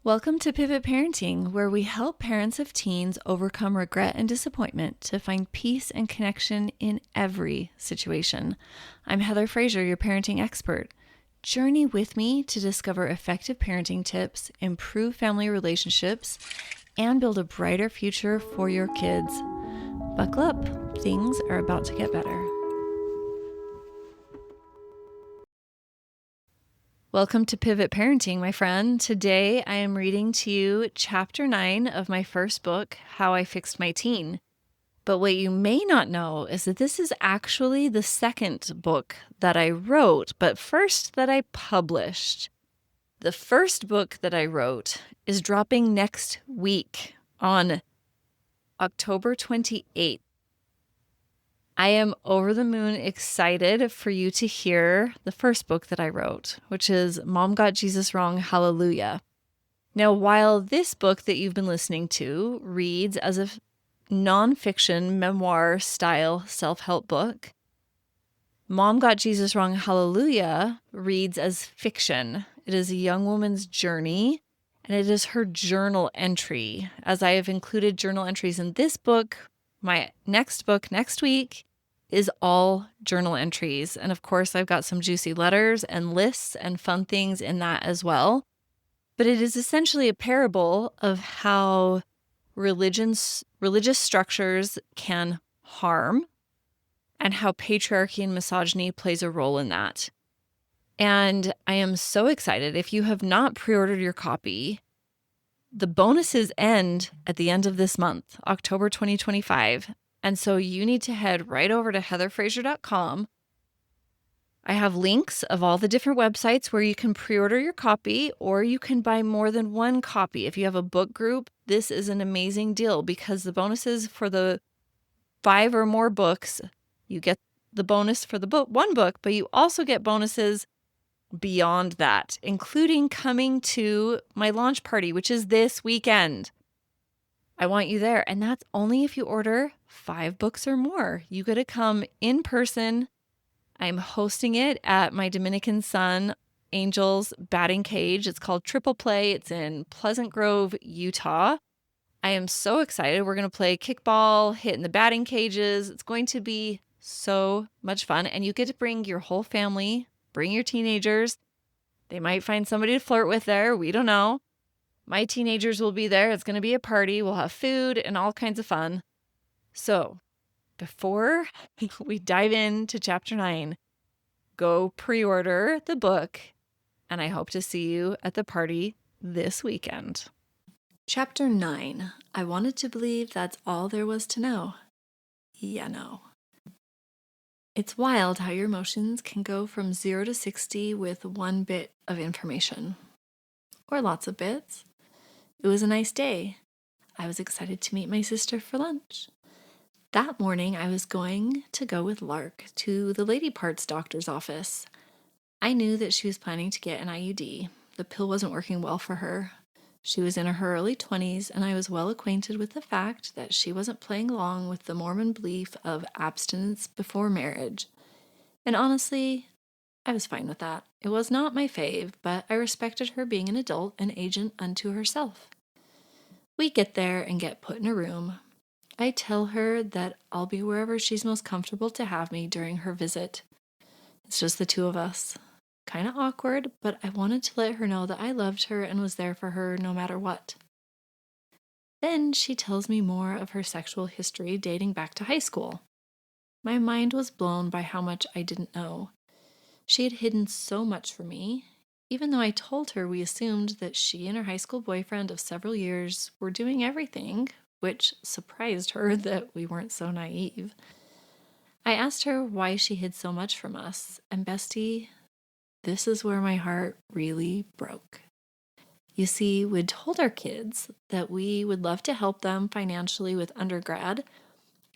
Welcome to Pivot Parenting, where we help parents of teens overcome regret and disappointment to find peace and connection in every situation. I'm Heather Frazier, your parenting expert. Journey with me to discover effective parenting tips, improve family relationships, and build a brighter future for your kids. Buckle up, things are about to get better. Welcome to Pivot Parenting, my friend. Today I am reading to you chapter 9 of my first book, How I Fixed My Teen. But what you may not know is that this is actually the second book that I wrote, but first that I published. The first book that I wrote is dropping next week on October 28th. I am over the moon excited for you to hear the first book that I wrote, which is Mom Got Jesus Wrong, Hallelujah. Now, while this book that you've been listening to reads as a nonfiction memoir style self-help book, Mom Got Jesus Wrong, Hallelujah reads as fiction. It is a young woman's journey, and it is her journal entry. As I have included journal entries in this book, my next book next week is all journal entries. And of course, I've got some juicy letters and lists and fun things in that as well. But it is essentially a parable of how religious structures can harm and how patriarchy and misogyny plays a role in that. And I am so excited. If you have not pre-ordered your copy, the bonuses end at the end of this month, October 2025. And so you need to head right over to heatherfrazier.com. I have links of all the different websites where you can pre-order your copy, or you can buy more than one copy. If you have a book group, this is an amazing deal because the bonuses for the 5 or more books, you get the bonus for the one book, but you also get bonuses beyond that, including coming to my launch party, which is this weekend. I want you there. And that's only if you order 5 books or more. You get to come in person. I'm hosting it at my Dominican Sun Angels batting cage. It's called Triple Play. It's in Pleasant Grove, Utah. I am so excited. We're going to play kickball, hit in the batting cages. It's going to be so much fun. And you get to bring your whole family, bring your teenagers. They might find somebody to flirt with there. We don't know. My teenagers will be there. It's going to be a party. We'll have food and all kinds of fun. So before we dive into chapter 9, go pre-order the book. And I hope to see you at the party this weekend. Chapter 9. I wanted to believe that's all there was to know. Yeah, no. It's wild how your emotions can go from 0 to 60 with one bit of information. Or lots of bits. It was a nice day. I was excited to meet my sister for lunch. That morning, I was going to go with Lark to the lady parts doctor's office. I knew that she was planning to get an IUD. The pill wasn't working well for her. She was in her early 20s, and I was well acquainted with the fact that she wasn't playing along with the Mormon belief of abstinence before marriage. And honestly, I was fine with that. It was not my fave, but I respected her being an adult and agent unto herself. We get there and get put in a room. I tell her that I'll be wherever she's most comfortable to have me during her visit. It's just the two of us. Kind of awkward, but I wanted to let her know that I loved her and was there for her no matter what. Then she tells me more of her sexual history dating back to high school. My mind was blown by how much I didn't know. She had hidden so much from me, even though I told her we assumed that she and her high school boyfriend of several years were doing everything, which surprised her that we weren't so naive. I asked her why she hid so much from us, and bestie, this is where my heart really broke. You see, we'd told our kids that we would love to help them financially with undergrad,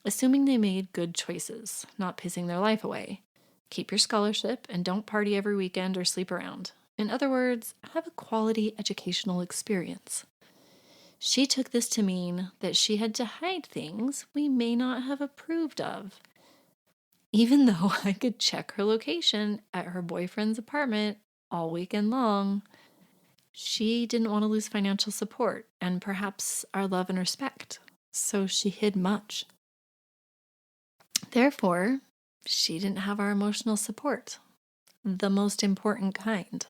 assuming they made good choices, not pissing their life away. Keep your scholarship and don't party every weekend or sleep around. In other words, have a quality educational experience. She took this to mean that she had to hide things we may not have approved of. Even though I could check her location at her boyfriend's apartment all weekend long, She didn't want to lose financial support and perhaps our love and respect, so she hid much. Therefore, she didn't have our emotional support, the most important kind.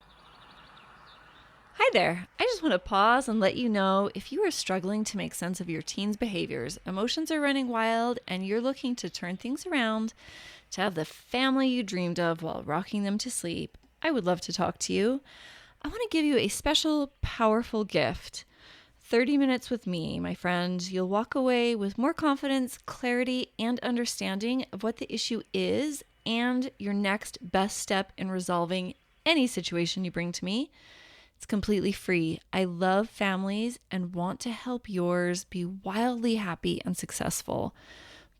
Hi there. I just want to pause and let you know if you are struggling to make sense of your teen's behaviors, emotions are running wild, and you're looking to turn things around to have the family you dreamed of while rocking them to sleep, I would love to talk to you. I want to give you a special, powerful gift. 30 minutes with me, my friend. You'll walk away with more confidence, clarity, and understanding of what the issue is and your next best step in resolving any situation you bring to me. It's completely free. I love families and want to help yours be wildly happy and successful.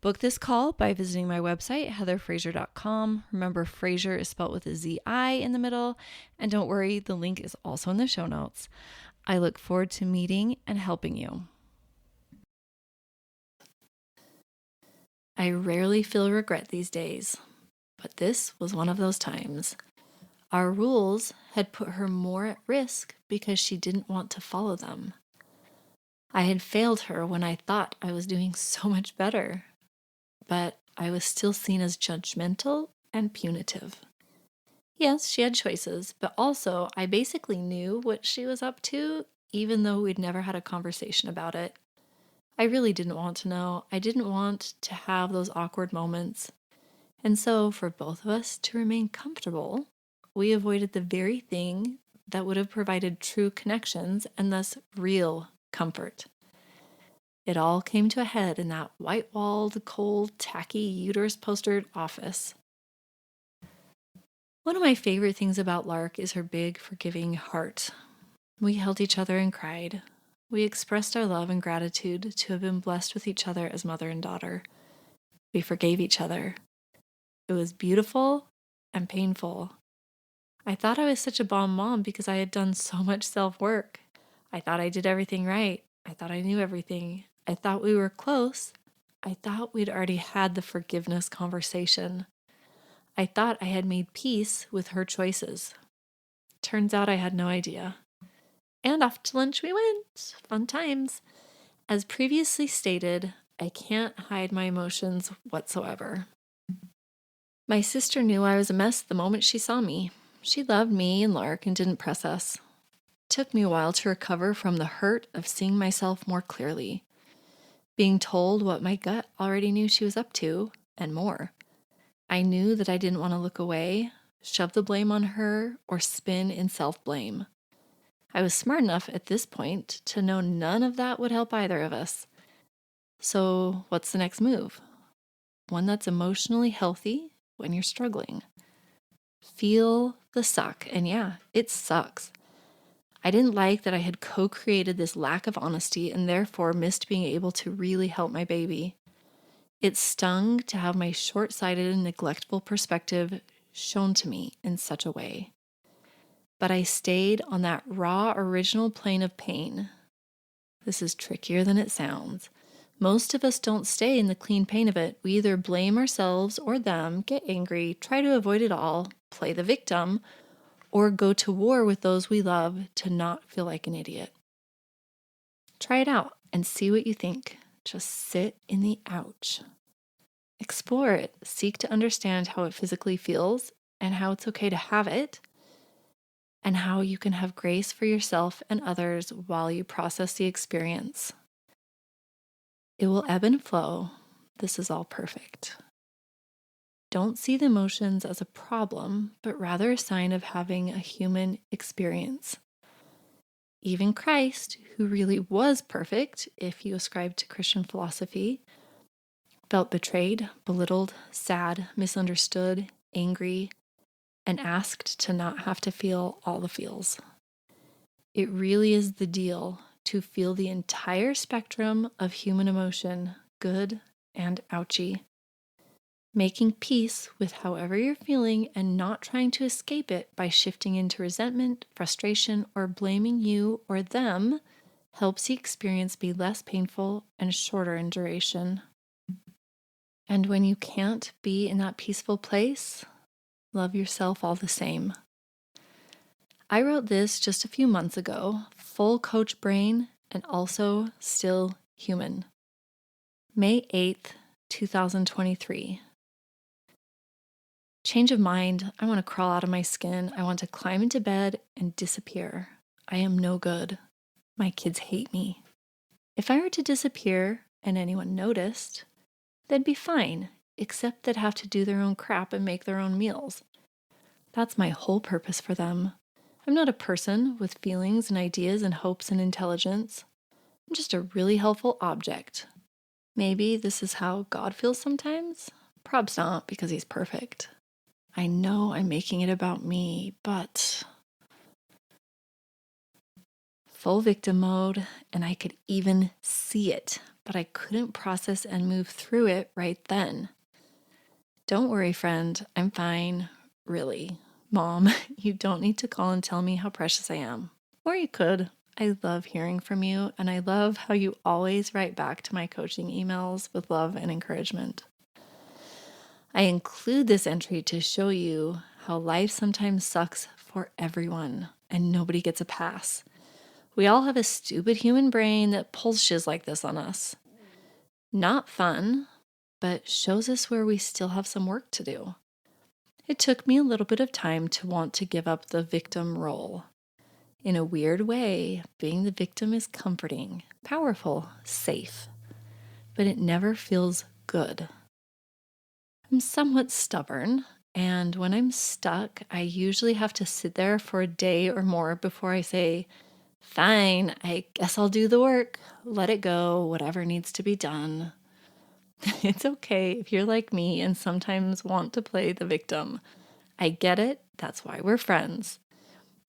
Book this call by visiting my website, heatherfraser.com. Remember, Fraser is spelled with a Z-I in the middle. And don't worry, the link is also in the show notes. I look forward to meeting and helping you. I rarely feel regret these days, but this was one of those times. Our rules had put her more at risk because she didn't want to follow them. I had failed her when I thought I was doing so much better, but I was still seen as judgmental and punitive. Yes, she had choices, but also I basically knew what she was up to, even though we'd never had a conversation about it. I really didn't want to know. I didn't want to have those awkward moments. And so, for both of us to remain comfortable, we avoided the very thing that would have provided true connections and thus real comfort. It all came to a head in that white-walled, cold, tacky, uterus-postered office. One of my favorite things about Lark is her big, forgiving heart. We held each other and cried. We expressed our love and gratitude to have been blessed with each other as mother and daughter. We forgave each other. It was beautiful and painful. I thought I was such a bomb mom because I had done so much self-work. I thought I did everything right. I thought I knew everything. I thought we were close. I thought we'd already had the forgiveness conversation. I thought I had made peace with her choices. Turns out I had no idea. And off to lunch we went. Fun times. As previously stated, I can't hide my emotions whatsoever. My sister knew I was a mess the moment she saw me. She loved me and Lark and didn't press us. It took me a while to recover from the hurt of seeing myself more clearly, being told what my gut already knew she was up to, and more. I knew that I didn't want to look away, shove the blame on her, or spin in self-blame. I was smart enough at this point to know none of that would help either of us. So what's the next move? One that's emotionally healthy when you're struggling. Feel the suck. And yeah, it sucks. I didn't like that I had co-created this lack of honesty and therefore missed being able to really help my baby. It stung to have my short-sighted and neglectful perspective shown to me in such a way. But I stayed on that raw, original plane of pain. This is trickier than it sounds. Most of us don't stay in the clean pain of it. We either blame ourselves or them, get angry, try to avoid it all, play the victim, or go to war with those we love to not feel like an idiot. Try it out and see what you think. Just sit in the ouch. Explore it. Seek to understand how it physically feels and how it's okay to have it, and how you can have grace for yourself and others while you process the experience. It will ebb and flow. This is all perfect. Don't see the emotions as a problem, but rather a sign of having a human experience. Even Christ, who really was perfect, if you ascribe to Christian philosophy, felt betrayed, belittled, sad, misunderstood, angry, and asked to not have to feel all the feels. It really is the deal to feel the entire spectrum of human emotion, good and ouchy. Making peace with however you're feeling and not trying to escape it by shifting into resentment, frustration, or blaming you or them helps the experience be less painful and shorter in duration. And when you can't be in that peaceful place, love yourself all the same. I wrote this just a few months ago, full coach brain and also still human. May 8th, 2023. Change of mind. I want to crawl out of my skin. I want to climb into bed and disappear. I am no good. My kids hate me. If I were to disappear and anyone noticed, they'd be fine, except they'd have to do their own crap and make their own meals. That's my whole purpose for them. I'm not a person with feelings and ideas and hopes and intelligence. I'm just a really helpful object. Maybe this is how God feels sometimes? Prob's not, because he's perfect. I know I'm making it about me, but full victim mode, and I could even see it, but I couldn't process and move through it right then. Don't worry, friend, I'm fine. Really. Mom, you don't need to call and tell me how precious I am. Or you could. I love hearing from you, and I love how you always write back to my coaching emails with love and encouragement. I include this entry to show you how life sometimes sucks for everyone, and nobody gets a pass. We all have a stupid human brain that pulls shiz like this on us. Not fun, but shows us where we still have some work to do. It took me a little bit of time to want to give up the victim role. In a weird way, being the victim is comforting, powerful, safe, but it never feels good. I'm somewhat stubborn, and when I'm stuck, I usually have to sit there for a day or more before I say, fine, I guess I'll do the work. Let it go, whatever needs to be done. It's okay if you're like me and sometimes want to play the victim. I get it. That's why we're friends.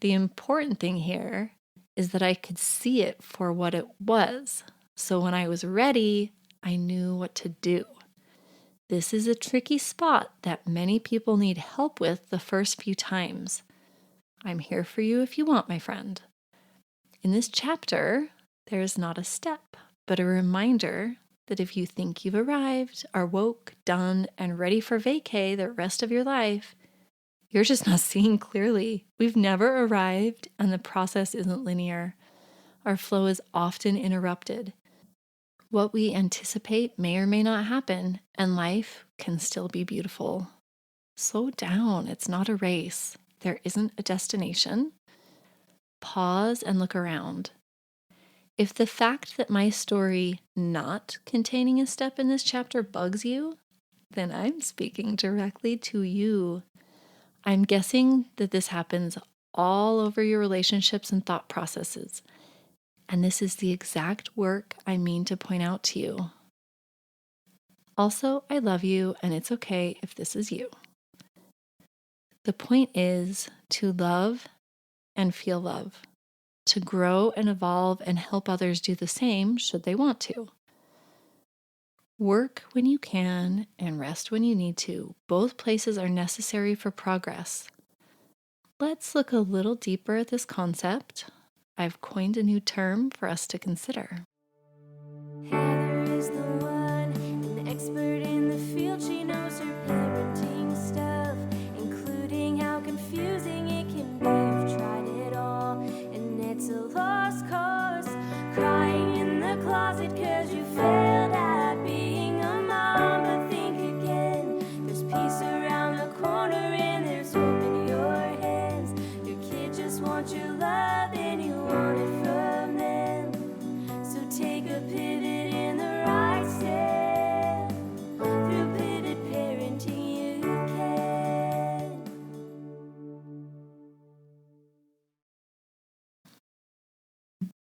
The important thing here is that I could see it for what it was. So when I was ready, I knew what to do. This is a tricky spot that many people need help with the first few times. I'm here for you if you want, my friend. In this chapter, there is not a step, but a reminder that if you think you've arrived, are woke, done, and ready for vacay the rest of your life, you're just not seeing clearly. We've never arrived, and the process isn't linear. Our flow is often interrupted. What we anticipate may or may not happen, and life can still be beautiful. Slow down. It's not a race. There isn't a destination. Pause and look around. If the fact that my story not containing a step in this chapter bugs you, then I'm speaking directly to you. I'm guessing that this happens all over your relationships and thought processes. And this is the exact work I mean to point out to you. Also, I love you, and it's okay if this is you. The point is to love and feel love, to grow and evolve and help others do the same should they want to. Work when you can and rest when you need to. Both places are necessary for progress. Let's look a little deeper at this concept. I've coined a new term for us to consider. Heather is the one, an expert in the field. She knows her parenting stuff, including how confusing it can be. You've tried it all, and it's a lost cause. Crying in the closet 'cause you failed.